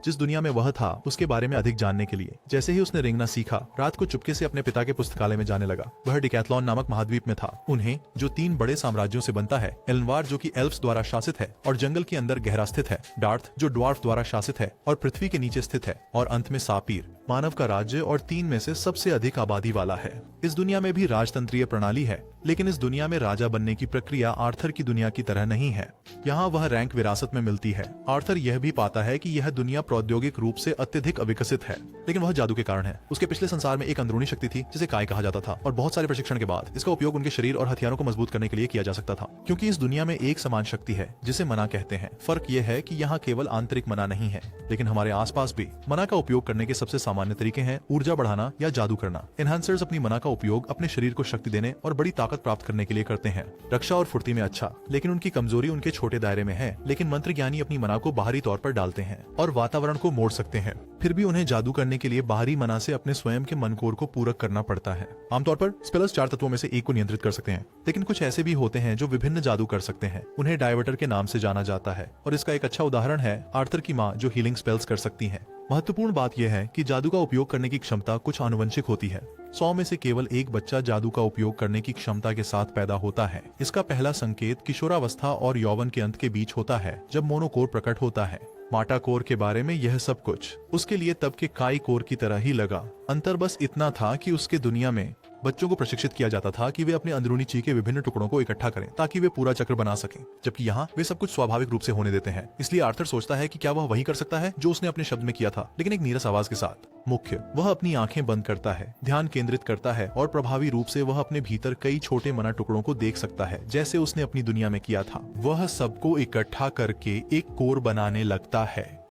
जिस दुनिया में वह था उसके बारे में अधिक जानने के लिए। जैसे ही उसने रेंगना सीखा, रात को चुपके से अपने पिता के पुस्तकालय में जाने लगा। वह डिकैथलॉन नामक महाद्वीप में था। उन्हें जो 3 बड़े साम्राज्यों से बनता है, एल्नवार जो कि एल्फ्स द्वारा शासित है और जंगल के अंदर गहरा स्थित है, डार्थ जो ड्वार्फ द्वारा शासित है और पृथ्वी के नीचे स्थित है, और अंत में सापीर मानव का राज्य और 3 में से सबसे अधिक आबादी वाला है। इस दुनिया में भी राजतंत्रीय प्रणाली है, लेकिन इस दुनिया में राजा बनने की प्रक्रिया आर्थर की दुनिया की तरह नहीं है। यहाँ वह रैंक विरासत में मिलती है। आर्थर यह भी पाता है कि यह दुनिया प्रौद्योगिक रूप से अत्यधिक अविकसित है, लेकिन वह जादू के कारण है। उसके पिछले संसार में एक अंदरूनी शक्ति थी जिसे काय कहा जाता था, और बहुत सारे प्रशिक्षण के बाद इसका उपयोग उनके शरीर और हथियारों को मजबूत करने के लिए किया जा सकता था। क्योंकि इस दुनिया में एक समान शक्ति है जिसे मना कहते हैं। फर्क यह है कि यहाँ केवल आंतरिक मना नहीं है, लेकिन हमारे आसपास भी मना का उपयोग करने के सबसे सामान्य तरीके हैं ऊर्जा बढ़ाना या जादू करना। एनहांसर्स अपनी मना का उपयोग अपने शरीर को शक्ति देने और बड़ी ताकत प्राप्त करने के लिए करते हैं। रक्षा और फुर्ती में अच्छा, लेकिन उनकी कमजोरी उनके छोटे दायरे में है। लेकिन मंत्र ज्ञानी अपनी मना को बाहरी तौर पर डालते हैं और वातावरण को मोड़ सकते हैं। फिर भी उन्हें जादू करने के लिए बाहरी मना से अपने स्वयं के मनकोर को पूरक करना पड़ता है। आमतौर पर स्पेलर्स 4 तत्वों में से एक को नियंत्रित कर सकते हैं, लेकिन कुछ ऐसे भी होते हैं जो विभिन्न जादू कर सकते हैं। उन्हें डायवर्टर के नाम से जाना जाता है, और इसका एक अच्छा उदाहरण है आर्थर की माँ जो हीलिंग स्पेल्स कर सकती है। महत्वपूर्ण बात यह है कि जादू का उपयोग करने की क्षमता कुछ आनुवंशिक होती है। 100 में से केवल एक बच्चा जादू का उपयोग करने की क्षमता के साथ पैदा होता है। इसका पहला संकेत किशोरावस्था और यौवन के अंत के बीच होता है, जब मोनोकोर प्रकट होता है। माटा कोर के बारे में यह सब कुछ उसके लिए तब के काई कोर की तरह ही लगा। अंतर बस इतना था कि उसके दुनिया में बच्चों को प्रशिक्षित किया जाता था कि वे अपने अंदरूनी ची के विभिन्न टुकड़ों को इकट्ठा करें ताकि वे पूरा चक्र बना सकें, जबकि यहाँ वे सब कुछ स्वाभाविक रूप से होने देते हैं। इसलिए आर्थर सोचता है कि क्या वह वही कर सकता है जो उसने अपने शब्द में किया था, लेकिन एक नीरस आवाज के साथ। मुख्य, वह अपनी आंखें बंद करता है, ध्यान केंद्रित करता है, और प्रभावी रूप से वह अपने भीतर कई छोटे मना टुकड़ों को देख सकता है, जैसे उसने अपनी दुनिया में किया था। वह सबको इकट्ठा करके एक कोर बनाने लगता है।